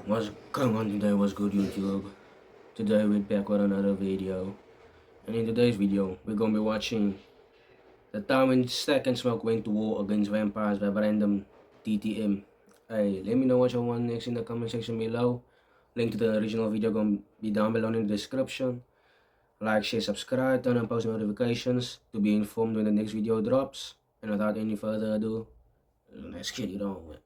What's going on today? What's good, YouTube? Today we're back with another video, and in today's video we're gonna be watching the time when Stack and Smoke went to war against vampires by BrandonDTM. Hey, let me know what you want next in the comment section below. Link to the original video gonna be down below in the description. Like, share, subscribe, turn on post notifications to be informed when the next video drops. And without any further ado, let's get it on with.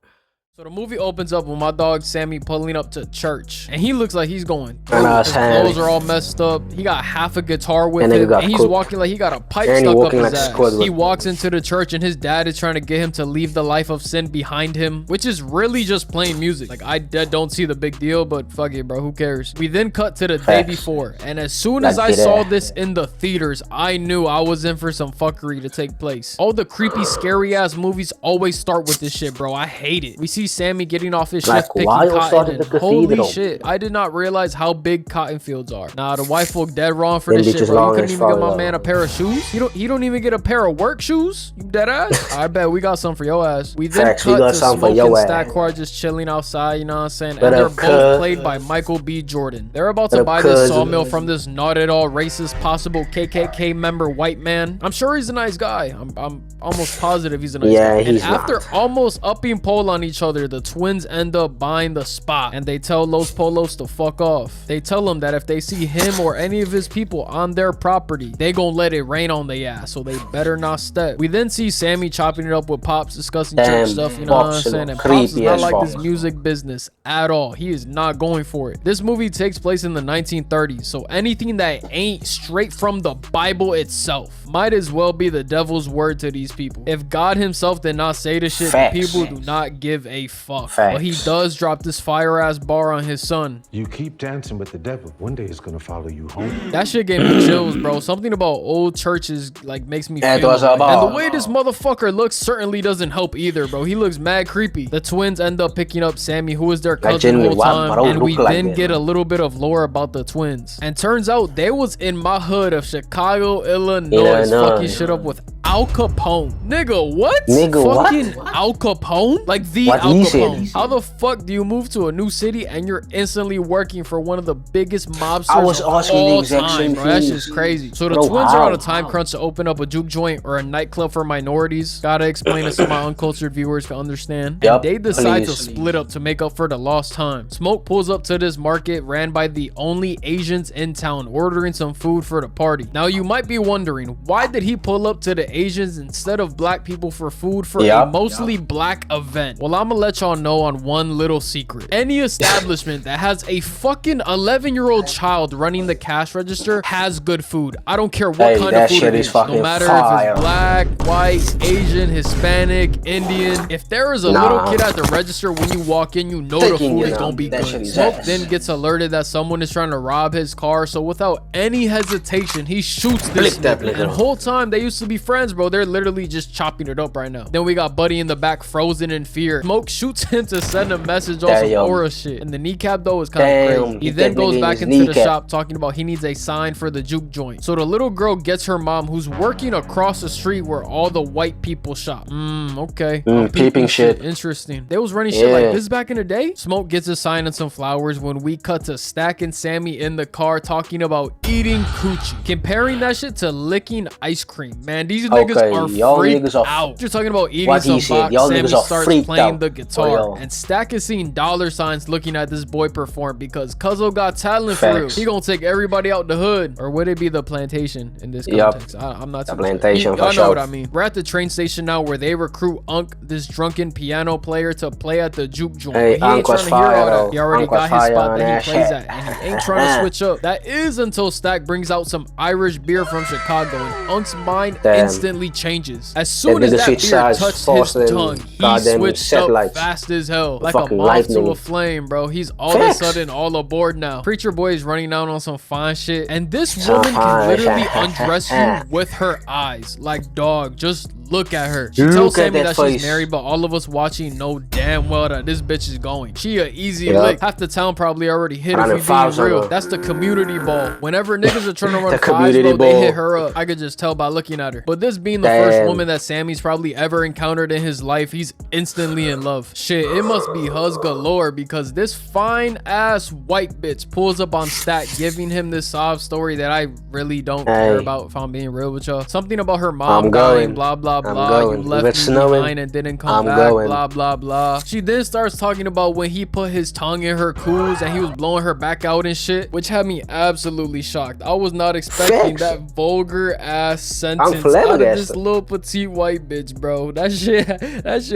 So the movie opens up with my dog Sammy pulling up to church, and he looks like he's going. His Sammy. clothes are all messed up. He got half a guitar with him, and he's walking like he got a pipe stuck up his ass. He walks into the church, and his dad is trying to get him to leave the life of sin behind him, which is really just playing music. Like, I don't see the big deal, but fuck it, bro. Who cares? We then cut to the day before, and as soon as I saw this in the theaters, I knew I was in for some fuckery to take place. All the creepy, scary ass movies always start with this shit, bro. I hate it. We see Sammy getting off his shift picking cotton, and holy shit, I did not realize how big cotton fields are. Nah, the white folk dead wrong for this shit, bro. You couldn't even get my man a pair of shoes. He don't even get a pair of work shoes. You dead ass? I bet we got some for your ass. We then cut to Smoke and Stack just chilling outside, you know what I'm saying? And they're both played by Michael B. Jordan. They're about to buy this sawmill from this not at all racist possible KKK member white man. I'm sure he's a nice guy. I'm almost positive he's a nice guy. And after almost upping pole on each other, the twins end up buying the spot, and they tell Los Polos to fuck off. They tell him that if they see him or any of his people on their property, they gonna let it rain on their ass, so they better not step. We then see Sammy chopping it up with Pops, discussing church stuff, you know what I'm saying? And Pops is not like this music business at all. He is not going for it. This movie takes place in the 1930s, so anything that ain't straight from the Bible itself might as well be the devil's word to these people. If God himself did not say this shit, people do not give a fuck. But he does drop this fire ass bar on his son. You keep dancing with the devil, one day he's gonna follow you home. That shit gave me chills, bro. Something about old churches like makes me feel and the way this motherfucker looks certainly doesn't help either, bro. He looks mad creepy. The twins end up picking up Sammy, who is their cousin the whole time, and we then get a little bit of lore about the twins. And turns out they was in my hood of Chicago, Illinois, fucking shit up with Al Capone. Nigga, what? Fucking Al Capone? Like the Al Capone. How the fuck do you move to a new city and you're instantly working for one of the biggest mobsters of all time, bro? That's just crazy. So the twins are on a time crunch to open up a juke joint or a nightclub for minorities. Gotta explain this so my uncultured viewers can understand. And they decide to split up to make up for the lost time. Smoke pulls up to this market ran by the only Asians in town, ordering some food for the party. Now you might be wondering, why did he pull up to the Asians instead of black people for food for a mostly black event? Well, I'm gonna let y'all know on one little secret. Any establishment that has a fucking 11-year-old child running the cash register has good food. I don't care what kind of food it is, no matter if it's black, white, Asian, Hispanic, Indian. If there is a little kid at the register when you walk in, you know the food is gonna be good. Smoke then gets alerted that someone is trying to rob his car, so without any hesitation, he shoots this nigga. And the whole time they used to be friends, bro. They're literally just chopping it up right now. Then we got Buddy in the back, frozen in fear. Smoke shoots him to send a message on some aura shit, and the kneecap though is kind of crazy. He then goes back into the shop talking about he needs a sign for the juke joint. So the little girl gets her mom, who's working across the street where all the white people shop. Okay. Peeping shit. Interesting. They was running shit like this back in the day. Smoke gets a sign and some flowers when we cut to Stack and Sammy in the car talking about eating coochie, comparing that shit to licking ice cream. Man, these niggas are freaked out. You're talking about eating some box. Sammy starts playing the guitar, and Stack is seeing dollar signs looking at this boy perform because Cuzzo got talent for real. He gonna take everybody out the hood, or would it be the plantation in this context? I'm not too sure. Y'all know what I mean. We're at the train station now where they recruit Unc, this drunken piano player, to play at the juke joint. He ain't trying to hear all that. He already got his spot that he plays at, and he ain't trying to switch up. That is until Stack brings out some Irish beer from Chicago, and Unc's mind instantly changes. As soon as that beer touched his tongue, he switched up fast as hell, like a moth to a flame, bro. He's all of a sudden all aboard now. Preacher boy is running down on some fine shit, and this woman can literally undress you with her eyes. Like, dog, just Look at her. She tells Sammy that she's married, but all of us watching know damn well that this bitch is going. She a easy lick. Half the town probably already hit if we being real. That's the community ball. Whenever niggas are trying to run fives, bro, they hit her up. I could just tell by looking at her. But this being the first woman that Sammy's probably ever encountered in his life, he's instantly in love. Shit, it must be hus galore because this fine ass white bitch pulls up on Stat giving him this sob story that I really don't care about, if I'm being real with y'all. Something about her mom dying, blah blah blah. You left me behind and didn't come back, blah blah blah. She then starts talking about when he put his tongue in her cools and he was blowing her back out and shit, which had me absolutely shocked. I was not expecting that vulgar ass sentence out of this little petite white bitch, bro. That shit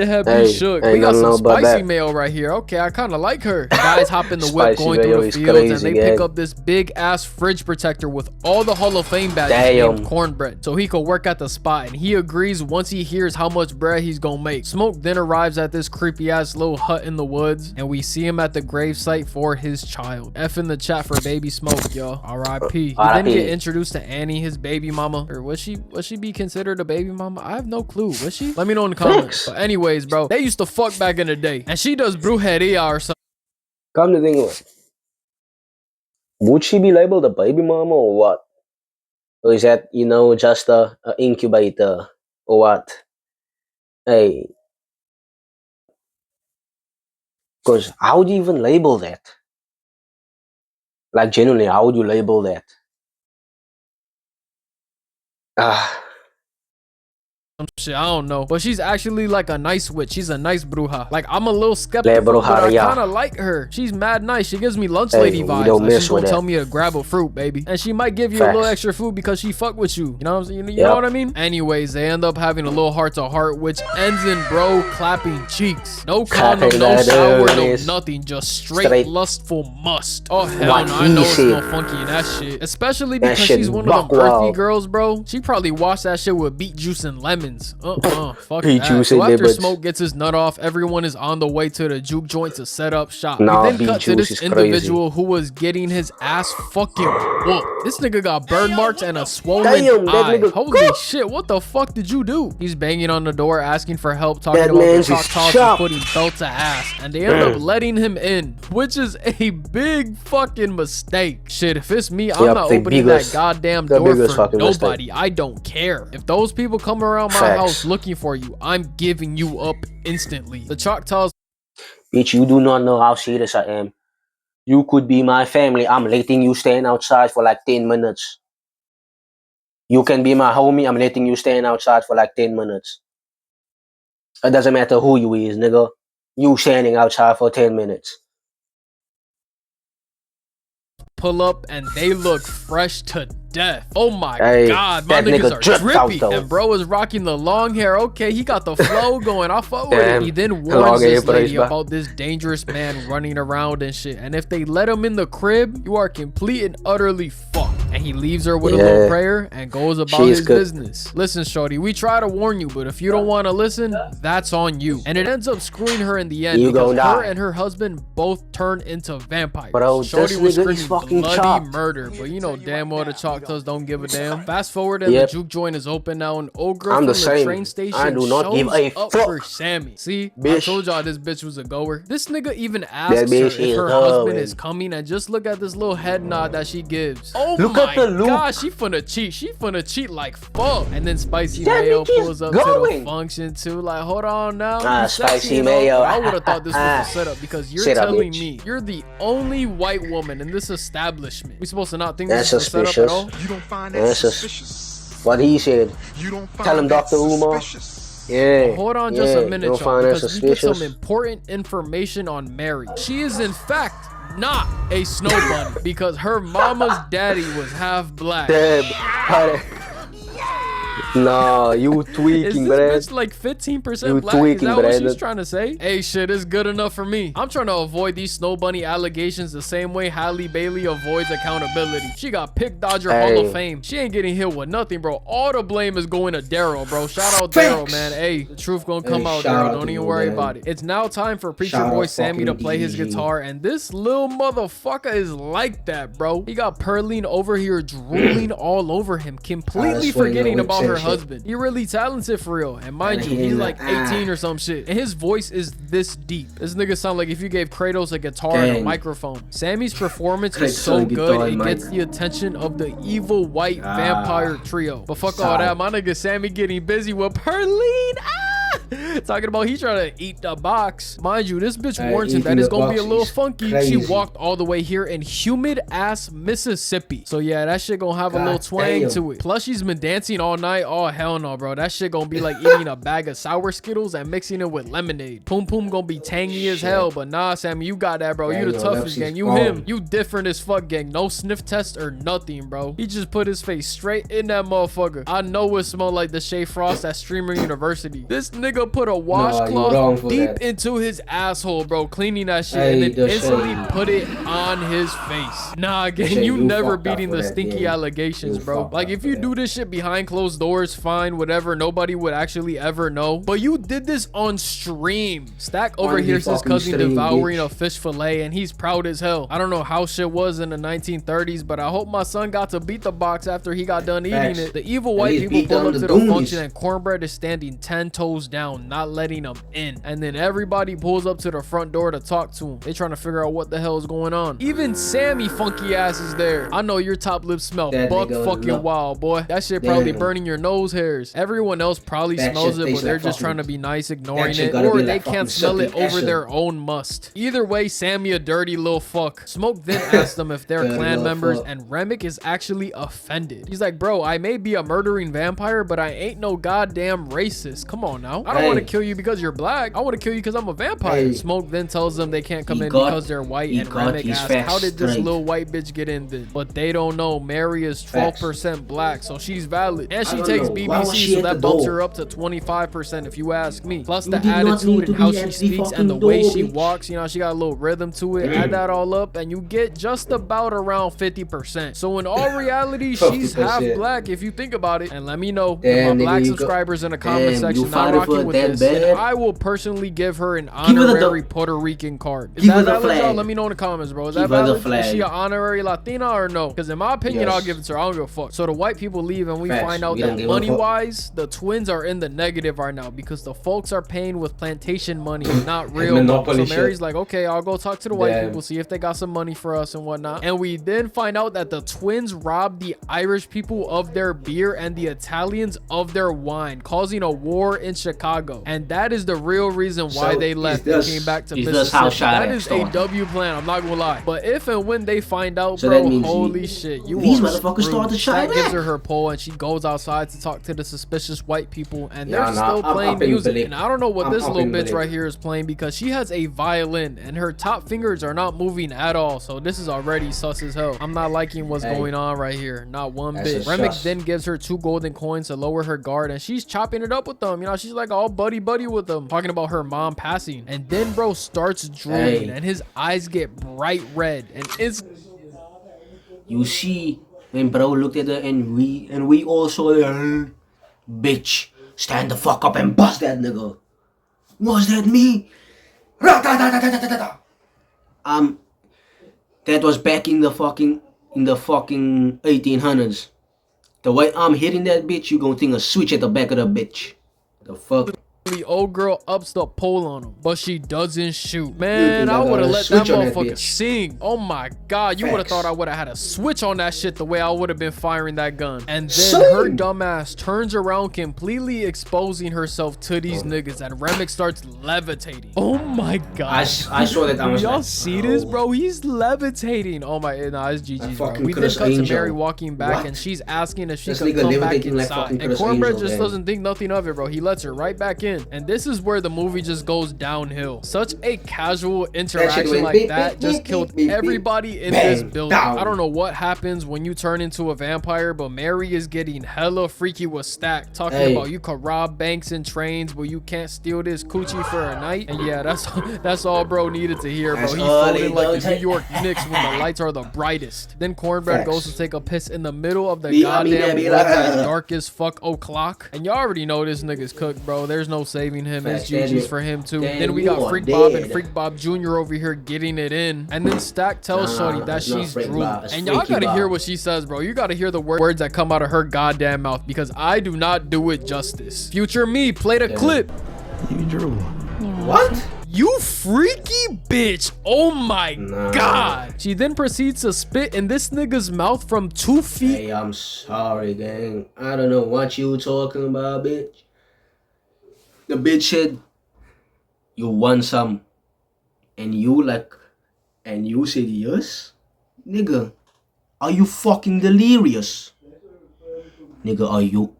had me shook. We got some spicy mail right here. Okay, I kind of like her. The guys hop in the whip going through the fields and they pick up this big ass fridge protector with all the Hall of Fame badges named Cornbread, so he could work at the spot, and he agrees once he hears how much bread he's gonna make. Smoke then arrives at this creepy ass little hut in the woods, and we see him at the gravesite for his child. F in the chat for baby Smoke, y'all. R.I.P. He then get introduced to Annie, his baby mama, or was she be considered a baby mama? I have no clue. Was she? Let me know in the comments. But anyways, bro, they used to fuck back in the day, and she does brujeria or something. Come to think of it, would she be labeled a baby mama or what? Or is that, you know, just a incubator or what? Hey, because how would you even label that? Like, genuinely, how would you label that? Some shit, I don't know, but she's actually like a nice witch. She's a nice bruja. Like, I'm a little skeptical, but I kind of like her. She's mad nice. She gives me lunch lady vibes. Like, she's gonna tell me to grab a fruit, baby, and she might give you a little extra food because she fuck with you. You know what I'm saying? You know what I mean? Anyways, they end up having a little heart to heart, which ends in bro clapping cheeks. No condom, no shower, no nothing. Just straight lustful must. Oh hell no, I know it's no funky in that shit. Especially because she's one of them earthy girls, bro. She probably washed that shit with beet juice and lemon. Fuck that. So after Smoke gets his nut off, everyone is on the way to the juke joint to set up shop. We then cut to this individual who was getting his ass fucking whooped. This nigga got burn marks and a swollen eye. Holy shit, what the fuck did you do? He's banging on the door asking for help, talking about the Choctaws and putting belt to ass, and they end up letting him in, which is a big fucking mistake. Shit, if it's me, I'm not opening that goddamn door for nobody. I don't care. If those people come around my house looking for you, I'm giving you up instantly. The Choctaws. Bitch, you do not know how serious I am. You could be my family. I'm letting you stand outside for like 10 minutes. You can be my homie. I'm letting you stand outside for like 10 minutes. It doesn't matter who you is, nigga. You standing outside for 10 minutes. Pull up and they look fresh to death. Oh my god, my niggas are drippy. And bro is rocking the long hair. Okay, he got the flow going. I fuck with it. He then warns this lady about this dangerous man running around and shit. And if they let him in the crib, you are complete and utterly fucked. And he leaves her with a little prayer and goes about his business. Listen, shorty, we try to warn you, but if you don't want to listen, that's on you. And it ends up screwing her in the end because her and her husband both turn into vampires. Bro, shorty was screaming bloody murder, but you know damn well the Choctaws don't give a damn. Fast forward and the juke joint is open now, and old girl from the train station shows up for Sammy. See, I told y'all this bitch was a goer. This nigga even asks her if her husband is coming, and just look at this little head nod that she gives. Oh my god, she finna cheat. She finna cheat like fuck. And then Spicy Mayo pulls up to the function too. Like, hold on now. Spicy Mayo. I would have thought this was a setup because you're telling me you're the only white woman in this establishment. We supposed to not think this is a setup at all? You don't find that suspicious? What he said. You don't find Tell him Dr. Umar. Yeah. Hold on just a minute, y'all, because we get some important information on Mary. She is in fact not a snow bunny because her mama's daddy was half black. Damn. No, you tweaking, Brad. Is this bitch like 15% black? Is that what she's trying to say? Hey, shit, it's good enough for me. I'm trying to avoid these snow bunny allegations the same way Halle Bailey avoids accountability. She got Pick Dodger Hall of Fame. She ain't getting hit with nothing, bro. All the blame is going to Daryl, bro. Shout out Daryl, man. Hey, the truth gonna come out, Daryl. Don't even worry about it. It's now time for Preacher Boy Sammy to play his guitar, and this little motherfucker is like that, bro. He got Pearline over here drooling all over him, completely forgetting about her husband. He really talented for real. And mind you, he's like 18 or some shit. And his voice is this deep. This nigga sound like if you gave Kratos a guitar and a microphone. Sammy's performance is so good, it gets the attention of the evil white vampire trio. But fuck all that, my nigga Sammy getting busy with Perline. Talking about he trying to eat the box. Mind you, this bitch warns him that it's gonna be a little funky. She walked all the way here in humid ass Mississippi. So yeah, that shit gonna have a little twang to it. Plus she's been dancing all night. Oh hell no, bro. That shit gonna be like eating a bag of sour Skittles and mixing it with lemonade. Poom Poom gonna be tangy as hell. But nah, Sammy, you got that, bro. You the toughest, gang. You him. You different as fuck, gang. No sniff test or nothing, bro. He just put his face straight in that motherfucker. I know it smelled like the Shea Frost at Streamer University. This nigga put a washcloth deep into his asshole, bro, cleaning that shit, and then instantly put it on his face. Nah, gang, you never beating the stinky allegations, bro. Like, if you do this shit behind closed doors, fine, whatever, nobody would actually ever know. But you did this on stream. Stack over here says cousin devouring a fish fillet, and he's proud as hell. I don't know how shit was in the 1930s, but I hope my son got to beat the box after he got done eating it. The evil white people pull up to the function, and Cornbread is standing 10 toes down, not letting them in. And then everybody pulls up to the front door to talk to him. They trying to figure out what the hell is going on. Even Sammy funky ass is there. I know your top lip smell buck fucking wild, boy. That shit probably burning your nose hairs. Everyone else probably smells it, but they're just trying to be nice, ignoring it, or they can't smell it over their own must. Either way, Sammy a dirty little fuck. Smoke then asked them if they're clan members, and Remick is actually offended. He's like, bro, I may be a murdering vampire, but I ain't no goddamn racist. Come on now. I don't want to kill you because you're black. I want to kill you because I'm a vampire. Smoke then tells them they can't come in because they're white, and Remick asks, how did this little white bitch get in then? But they don't know. Mary is 12% black, so she's valid. And she takes BBC, so that bumps her up to 25% if you ask me. Plus the attitude and how she speaks and the way she walks, you know, she got a little rhythm to it. Add that all up and you get just about around 50%. So in all reality, she's half black if you think about it. And let me know if my black subscribers in the comment section not rocking with this, and I will personally give her an honorary Puerto Rican card. Is that valid, y'all? Let me know in the comments, bro. Is that valid? Is she an honorary Latina or no? Because in my opinion, I'll give it to her. I don't give a fuck. So the white people leave and we find out that money-wise, the twins are in the negative right now because the folks are paying with plantation money, not real money. So Mary's like, okay, I'll go talk to the white people, see if they got some money for us and whatnot. And we then find out that the twins robbed the Irish people of their beer and the Italians of their wine, causing a war in Chicago. And that is the real reason why they left and came back to Mississippi. That is a W plan, I'm not gonna lie. But if and when they find out, bro, holy shit, you these motherfuckers start to shine. That gives her her pole and she goes outside to talk to the suspicious white people, and they're still playing music. And I don't know what this little bitch right here is playing because she has a violin and her top fingers are not moving at all. So this is already sus as hell. I'm not liking what's going on right here, not one bit. Remick then gives her 2 golden coins to lower her guard, and she's chopping it up with them. You know, she's like all buddy with them, talking about her mom passing. And then bro starts drooling and his eyes get bright red, and it's, you see when bro looked at her and we all saw her. Bitch, stand the fuck up and bust that nigga. Was that me? That was back in the fucking 1800s. The way I'm hitting that bitch, you gonna think a switch at the back of the bitch. The fuck? The old girl ups the pole on him, but she doesn't shoot. Man, I would have let that motherfucker sing. Oh my god, you would have thought I would have had a switch on that shit the way I would have been firing that gun. And then her dumbass turns around, completely exposing herself to these niggas, and Remick starts levitating. Oh my god, I saw that. Y'all see this, bro? He's levitating. Oh my, nah, it's GG's, bro. We then cut to Mary walking back, and she's asking if she can come back inside. And Cornbread just doesn't think nothing of it, bro. He lets her right back in. And this is where the movie just goes downhill. Such a casual interaction like that just killed everybody in this building. I don't know what happens when you turn into a vampire, but Mary is getting hella freaky with Stack, talking about you can rob banks and trains, but you can't steal this coochie for a night. And yeah, that's all bro needed to hear, bro. He floated like the New York Knicks when the lights are the brightest. Then Cornbread goes to take a piss in the middle of the goddamn woods at dark as fuck o'clock. And y'all already know this nigga's cooked, bro. There's no saving him. Facts, It's GG's that for him too. then Then we you got are Freak Bob and dead. Freak Bob Jr. over here getting it in. And then Stack tells Shorty that it's not she's Freak drooling. Bob, it's And y'all Freaky gotta Bob. hear what she says, bro. You gotta hear the words that come out of her goddamn mouth, because I do not do it justice. Future me, play the clip. You drew. What? You freaky bitch. Oh my Nah. god. She then proceeds to spit in this nigga's mouth from 2 feet. Hey, I'm sorry, gang. I don't know what you talking about, bitch. The bitch said, you want some? And you said yes? Nigga, are you fucking delirious? Nigga, are you?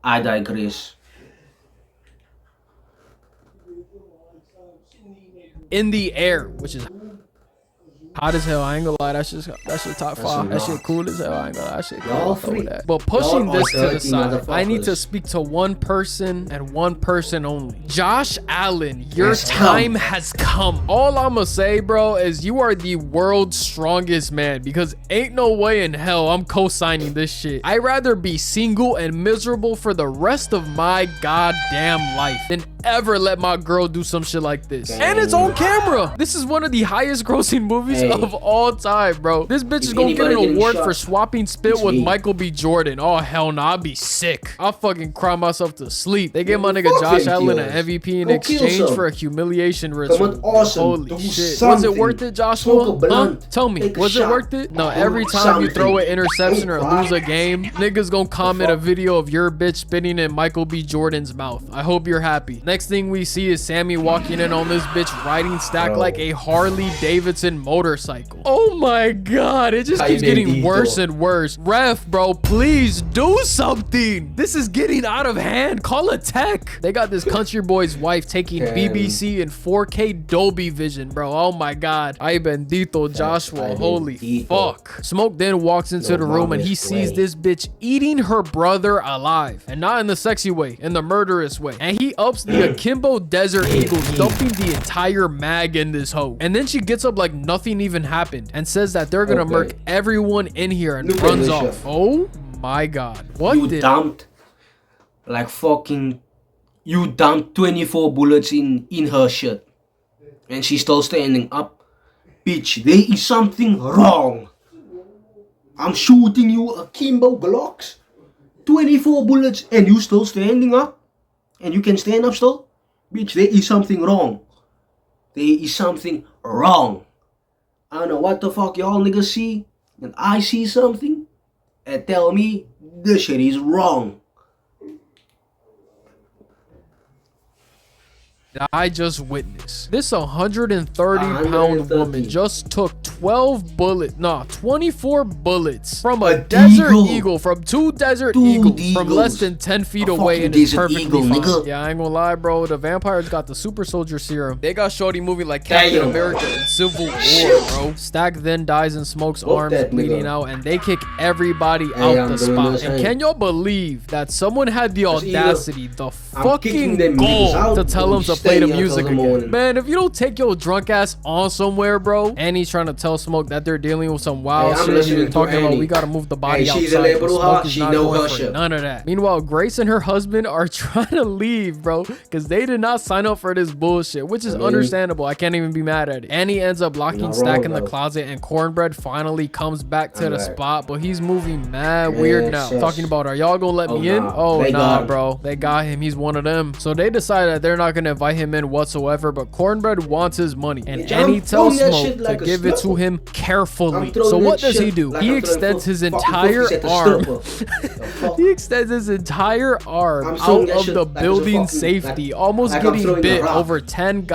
I digress. In the air, which is hot as hell. I ain't gonna lie, that shit top 5. That shit cool as hell. I ain't gonna lie, that shit cool. Y'all I'll throw freak. that. But pushing Y'all this to are the dirty side, I need to motherfuckers. speak to one person and one person only. Josh Allen, your Yes, time has come. All I'ma say, bro, is you are the world's strongest man, because ain't no way in hell I'm co-signing this shit. I'd rather be single and miserable for the rest of my goddamn life than ever let my girl do some shit like this. And it's on camera. This is one of the highest grossing movies Hey. of all time, bro. This bitch is If gonna get anybody an getting award shot, for swapping spit it's with me. Michael B. Jordan. Oh hell no, I'd be sick. I'll fucking cry myself to sleep. They gave my nigga Fuck Josh them Allen an killers. MVP in Go kill exchange some. for a humiliation ritual. Come on, awesome. Holy Do shit. Was it something. worth it, Smoke a Joshua? Huh? blunt. Tell me, Take a was it shot. worth it? No, Do every time you throw an something. interception or Don't lose a cry. game, niggas gonna comment a fuck? video of your bitch spitting in Michael B. Jordan's mouth. I hope you're happy. Next thing we see is Sammy walking in on this bitch riding Stack Bro. like a Harley Davidson motorcycle. Oh my god, it just Ay, keeps getting bendito. worse and worse. Ref, bro, please do something. This is getting out of hand. Call a tech. They got this country boy's wife taking Damn. BBC in 4K Dolby Vision, bro. Oh my god. Ay bendito, Joshua. Ay Holy bendito. fuck. Smoke then walks into No the room and he mama's sees way. this bitch eating her brother alive. And not in the sexy way, in the murderous way. And he ups the Akimbo Desert Eagles, dumping the entire mag in this hoe. And then she gets up like nothing even happened and says that they're gonna Okay. murk everyone in here and Look at runs this off. shit. Oh my god. What You did dumped like fucking. You dumped 24 bullets in her shirt, and she's still standing up. Bitch, there is something wrong. I'm shooting you a Kimbo Glocks, 24 bullets, and you still standing up, and you can stand up still. Bitch, there is something wrong. There is something wrong. I don't know what the fuck y'all niggas see, and I see something, and tell me this shit is wrong. I just witnessed? This 130-pound 130. woman just took 24 bullets from a A desert eagle. eagle, from 2 desert Two eagles, from eagles. less than 10 feet A away, fucking and it's desert perfectly eagle, fine. nigga. Yeah, I ain't gonna lie, bro. The vampires got the super soldier serum. They got Shorty moving like Captain Damn. America in Civil War, bro. Stack then dies in Smoke's Whoop arms, that bleeding nigga. out, and they kick everybody Hey, out I'm the doing spot. this, And hey. can y'all believe that someone had the That's either- audacity, the I'm kicking fucking them niggas gall out to tell or him to we play the stay until music the again? morning. Man, if you don't take your drunk ass on somewhere, bro, and he's trying to tell Smoke that they're dealing with some wild Hey, I'm shit, listening he's to talking about Annie. we gotta move the body Hey, she's outside. a but liberal Smoke heart. is She not know going her for shit. none of that. Meanwhile, Grace and her husband are trying to leave, bro, because they did not sign up for this bullshit, which is I mean, understandable. I can't even be mad at it. Annie ends up locking not Stack wrong, in the though. closet, and Cornbread finally comes back to the Alright. spot, but he's moving mad weird now. sus. Talking about, are y'all gonna let Oh, me in? nah. Oh, They nah, got him. bro. They got him. He's one of them. So they decide that they're not gonna invite him in whatsoever, but Cornbread wants his money. And Bitch, Annie I'm tells throwing that Smoke shit like to a give it to stripper. him carefully. I'm throwing So what that does he shit do? like He I'm throwing extends his fucking entire focus at the arm. stripper. The fuck? He extends his entire arm I'm throwing out that of shit the like it's a building fucking- safety, like- almost like I'm getting throwing a bit rock. over $10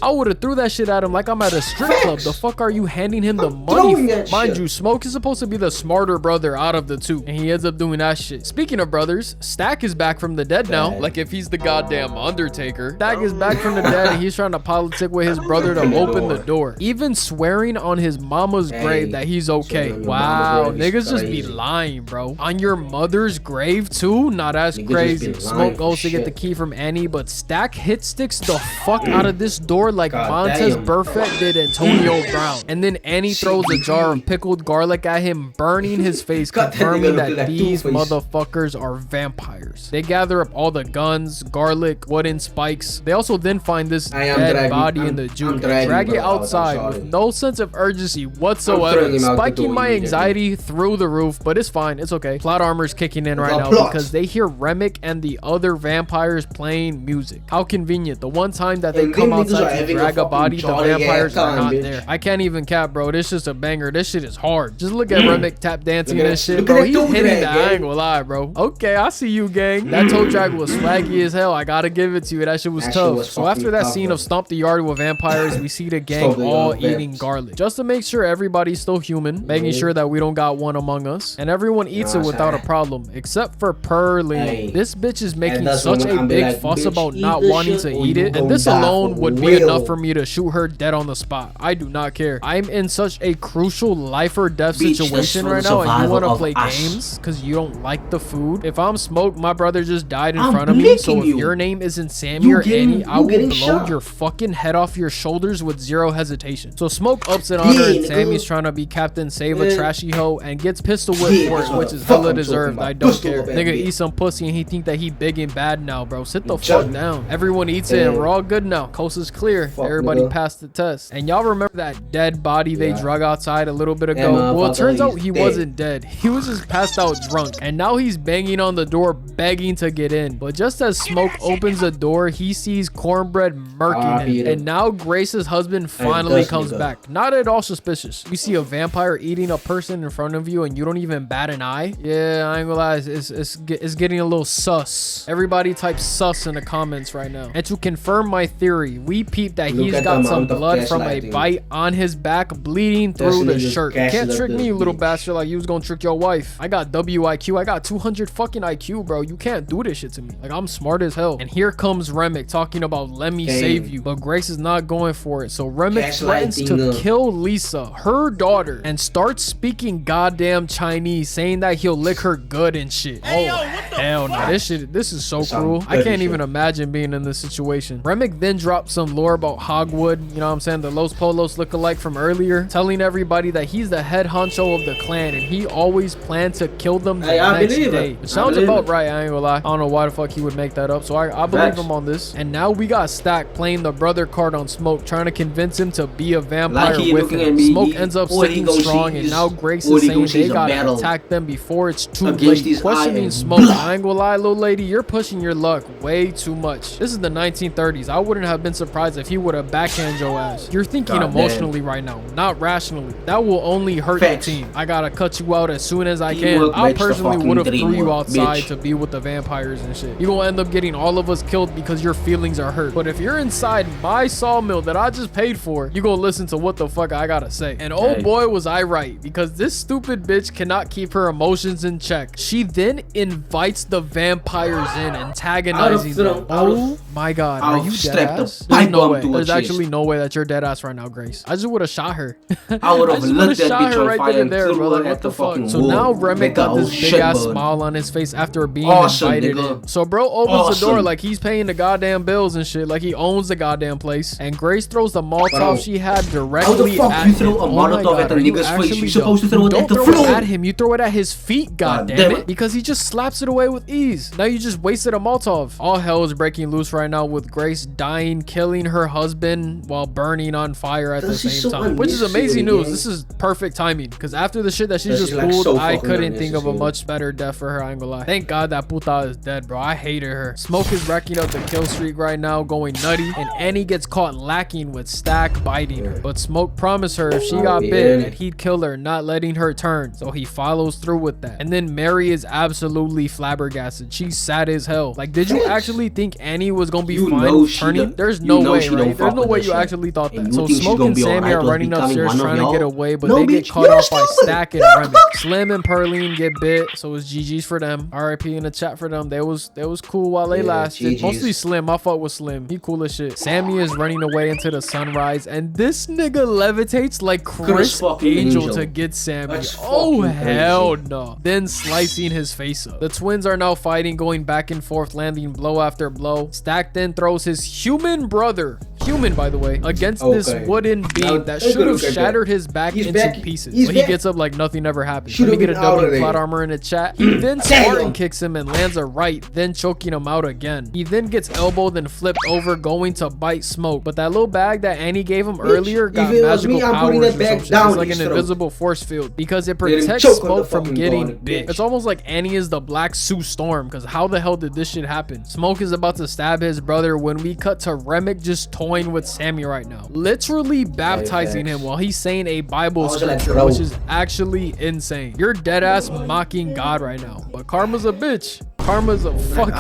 I would have threw that shit at him like I'm at a strip club. The fuck are you handing him the money throwing for? that Mind shit. you, Smoke is supposed to be the smarter brother out of the two, and he ends up doing that shit. Speaking of brothers, Stack is back from the dead now, Bad. like if he's the goddamn Undertaker. Stack is back from the dead, and he's trying to politic with his brother to open the door, even swearing on his mama's Hey, grave that he's okay. swearing on your Wow, mama's grave is niggas just be crazy. lying, bro. On your your mother's grave too? Nah, that's Niggas crazy. just been Smoke lying goes for to get the shit. key from Annie, but Stack hit sticks the fuck out of this door like God Montez damn. Burfict did Antonio Brown. And then Annie throws a jar of pickled garlic at him, burning his face, God, that nigga confirming look that like these Two-Face. motherfuckers are vampires. They gather up all the guns, garlic, wooden spikes. They also then find this dead body in the juke and drag it outside with no sense of urgency whatsoever, spiking my anxiety through the roof. But it's fine, it's okay. Plot armor's kicking in right now because they hear Remick and the other vampires playing music. How convenient. The one time that they come outside to drag a body, the vampires are not there. I can't even cap, bro. This is just a banger. This shit is hard. Just look at Remick tap dancing and shit, bro. He's hitting that. I ain't gonna lie, bro. Okay, I see you, gang. That toe drag was swaggy as hell. I gotta give it to you. That shit was tough. So after that scene of Stomp the Yard with vampires, we see the gang all eating garlic. Just to make sure everybody's still human, making sure that we don't got one among us. And everyone eats it without a problem, except for Pearly. This bitch is making such a big fuss about not wanting to eat it. And this alone would be enough for me to shoot her dead on the spot. I do not care. I'm in such a crucial life or death situation right now, and you want to play games because you don't like the food. If I'm Smoke, my brother just died in front of me, so if your name isn't Sammy or Annie, I will blow your fucking head off your shoulders with zero hesitation. So Smoke ups it on her, and Sammy's trying to be Captain Save a Trashy Hoe and gets pistol whipped for it, which is hella deserved. I don't care. Nigga eat some pussy and he think that he big and bad now, bro. Sit the fuck down. Everyone eats it and we're all good now. Coast is clear. Everybody passed the test. And y'all remember that dead body they drug outside a little bit ago? Well, it turns out he wasn't dead. He was just passed out drunk. And now he's banging on the door begging to get in. But just as Smoke opens the door, he sees Cornbread murking him. And now Grace's husband finally comes back. Not at all suspicious. You see a vampire eating a person in front of you and you don't even bat an eye? Yeah, I ain't gonna lie, it's getting a little sus. Everybody type sus in the comments right now. And to confirm my theory, we peeped that he's got some blood from a bite on his back bleeding through the shirt. Can't trick me, you little bastard, like you was gonna trick your wife. I got WIQ. I got 200 fucking IQ, bro. You can't do this shit to me. Like, I'm smart as hell. And here comes Remick talking about let me save you. But Grace is not going for it. So Remick threatens to kill Lisa, her daughter, and starts speaking goddamn Chinese, saying that he'll lick her good and shit. Oh, hell no. This is so cruel. I can't even imagine being in this situation. Remick then dropped some lore about Hogwood, you know what I'm saying, the Los Polos lookalike from earlier, telling everybody that he's the head honcho of the clan and he always planned to kill them the next day. It sounds about right, I ain't gonna lie. I don't know why the fuck he would make that up, so I believe him on this. And now we got Stack playing the brother card on Smoke, trying to convince him to be a vampire with him. Smoke ends up sticking strong, and now Grace is saying they gotta attack them before it's too late. Questioning Smoke, I ain't gonna lie, little lady, you're pushing your luck way too much. This is the 1930s. I wouldn't have been surprised if he would have backhand your ass. You're thinking emotionally right now, not rationally. That will only hurt the team. I gotta cut you out as soon as I can. I personally would have threw you outside to be with the vampires and shit. You gonna end up getting all of us killed because your feelings are hurt. But if you're inside my sawmill that I just paid for, you gonna listen to what the fuck I gotta say. And oh boy was I right, because this stupid bitch cannot keep her emotions in check. She then invites the vampires in, antagonizing them. Oh my god, are you dead ass? There's no way. There's actually no way that you're dead ass right now, Grace. I just would have shot her. I would have looked that bitch on fire and there, bro. Like, what the fuck? So now Remick got this big ass smile on his face after being invited in. So bro opens the door like he's paying the goddamn bills and shit, like he owns the goddamn place. And Grace throws the Molotov she had directly at him. Oh my god, are you actually supposed to throw it at the floor? At him, you throw it at his feet, goddamn it, because he just slaps it away with ease. Now you just wasted a Molotov. All hell is breaking loose right now with Grace dying, killing her husband while burning on fire at the same time, which is amazing news. This is perfect timing, because after the shit that she just pulled, I couldn't think of a much better death for her. I ain't gonna lie. Thank god that puta is dead, bro. I hated her. Smoke is racking up the kill streak right now, going nutty, and Annie gets caught lacking with Stack biting her. But Smoke promised her if she got bit that he'd kill her, not letting her turn. So he follows through with that. And then Mary is absolutely flabbergasted. flabbergasted. She's sad as hell. Like, did you actually think Annie was gonna be You fine know with she turning? don't- There's you no know way, she don't right? There's fuck no with way this you shit. actually thought And that. you So think she Smoke gonna and be Sammy alright are with running becoming upstairs one of trying to y'all? get away, but No, they get bitch, caught you're off by stupid. Stack and You're Remick. Slim and Pearline get bit, so it's GG's for them. RIP in the chat for them. They was cool while they lasted. GG's. Mostly Slim. I fuck with Slim. He cool as shit. Sammy is running away into the sunrise, and this nigga levitates like Chris fucking Angel Angel. to get Sammy. That's Oh fucking hell crazy. no. Then slicing his face up. The twins are now fighting, going back and forth, landing blow after blow. Stack then throws his human brother, human by the way, against this wooden Now, beam that take a should have look at shattered that. his back He's into back. pieces. He's But he back. gets up like nothing ever happened. Should've Let me get a been out double of there. plot armor in the chat. He then Damn. Spartan kicks him and lands a right, then choking him out again. He then gets elbowed and flipped over, going to bite Smoke. But that little bag that Annie gave him earlier got if it was magical me, I'm putting powers that or bag some shit. down It's like his an throat. invisible force field because it Let him protects choke on the Smoke from fucking getting garlic, bit. bitch. It's almost like Annie is the Black Sue Storm, because how the hell did this shit happen? Smoke is about to stab his brother when we cut to Remick just toying with Sammy right now, literally baptizing him while he's saying a Bible scripture, which is actually insane. You're dead ass mocking God right now, but Karma's a bitch. Karma's a fucking.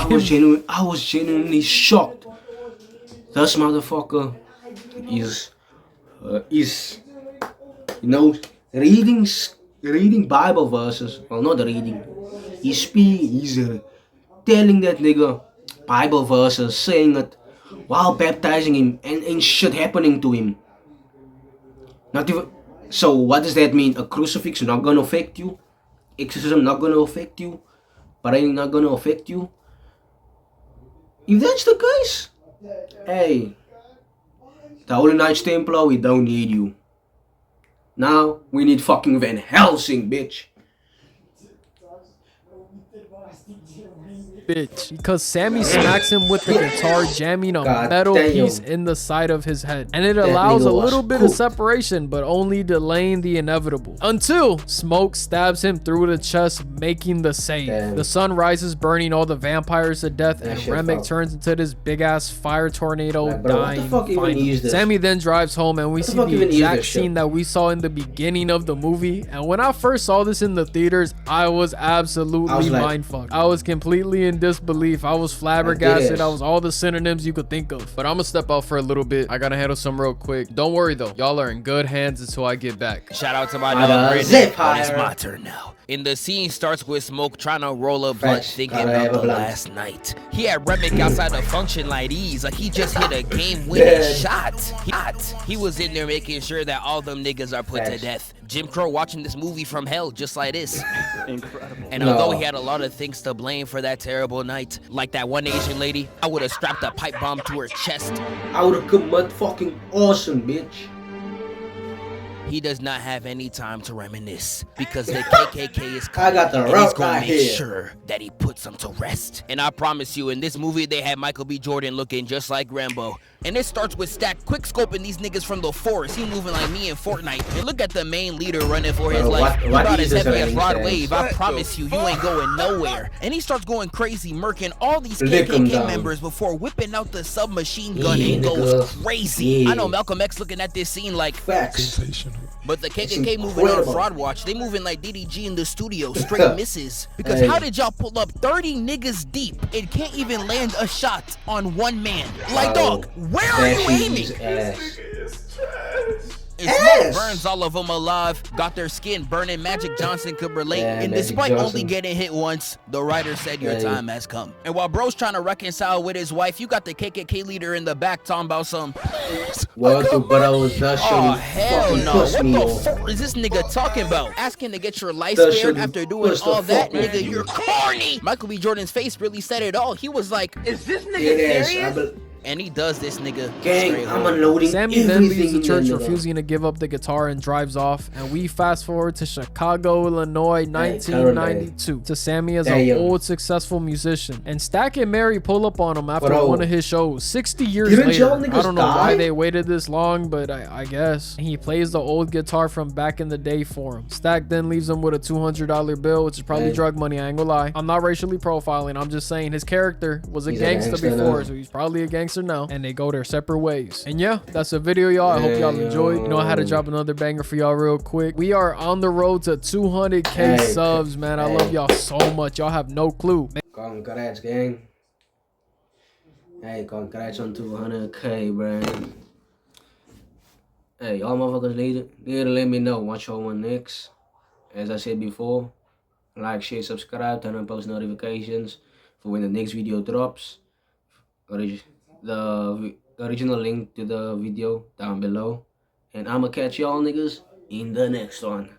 I was genuinely shocked. This motherfucker is you know, reading Bible verses. Well, not reading. He's telling that nigga Bible verses, saying it while baptizing him, and shit happening to him. Not even. So what does that mean? A crucifix not gonna affect you? Exorcism not gonna affect you? Praying not gonna affect you? If that's the case, hey, the Holy Knights Templar, we don't need you. Now we need fucking Van Helsing, bitch. Bitch, because Sammy smacks him with the guitar, jamming a metal piece in the side of his head, and it allows a little bit of separation, but only delaying the inevitable until Smoke stabs him through the chest, making the save. The sun rises, burning all the vampires to death, and Remick turns into this big ass fire tornado, dying. Sammy then drives home, and we see the exact scene that we saw in the beginning of the movie. And when I first saw this in the theaters, I was absolutely mindfucked. I was completely in disbelief. I was flabbergasted. I was all the synonyms you could think of. But I'm gonna step out for a little bit. I gotta handle some real quick. Don't worry though, y'all are in good hands until I get back. Shout out to my dog Brandon. But it's my turn now. And the scene starts with Smoke trying to roll a blunt, thinking about the last night. He had Remick outside the function like these, like he just hit a game-winning shot. He was in there making sure that all them niggas are put to death. Jim Crow watching this movie from hell just like this. Incredible. And although he had a lot of things to blame for that terrible night, like that one Asian lady, I would have strapped a pipe bomb to her chest. I would have come fucking awesome, bitch. He does not have any time to reminisce because the KKK is coming. I got the and route he's going right to make here. sure that he puts them to rest. And I promise you, in this movie, they had Michael B. Jordan looking just like Rambo. And it starts with Stack quick scoping these niggas from the forest. He moving like me in Fortnite. And look at the main leader running for his life. He about as heavy as Rod Wave. I promise you, you ain't going nowhere. And he starts going crazy, murking all these KKK members before whipping out the submachine gun and goes crazy. I know Malcolm X looking at this scene like facts. But the KKK moving on Fraud Watch, they moving like DDG in the studio, straight misses. Because how did y'all pull up 30 niggas deep and can't even land a shot on one man? Like, dog, where are you aiming? And Smoke burns all of them alive, got their skin burning. Magic Johnson could relate, and despite only getting hit once, the writer said your time has come. And while bro's trying to reconcile with his wife, you got the KKK leader in the back talking about some. Well, bros, that shit Oh hell no! What the fuck is this nigga talking about? Asking to get your life spared after doing all that, nigga, you're corny. Michael B. Jordan's face really said it all. He was like, "Is this nigga serious?" And he does this nigga. Gang, I'm unloading. Sammy then leaves the church, refusing to give up the guitar, and drives off. And we fast forward to Chicago, Illinois, 1992, to Sammy as an old successful musician. And Stack and Mary pull up on him after one of his shows 60 years later. I don't know why they waited this long, but I guess. He plays the old guitar from back in the day for him. Stack then leaves him with a $200 bill, which is probably drug money. I ain't gonna lie. I'm not racially profiling. I'm just saying his character was a gangster before, so he's probably a gangster now. And they go their separate ways. And yeah, that's the video, y'all. I hope y'all enjoyed. You know, I had to drop another banger for y'all real quick. We are on the road to 200K subs, man. I love y'all so much. Y'all have no clue. Congrats, gang. Hey, congrats on 200K, Brand. Hey, y'all motherfuckers need to let me know what y'all want next. As I said before, like, share, subscribe, turn on post notifications for when the next video drops. The original link to the video down below. And I'ma catch y'all niggas in the next one.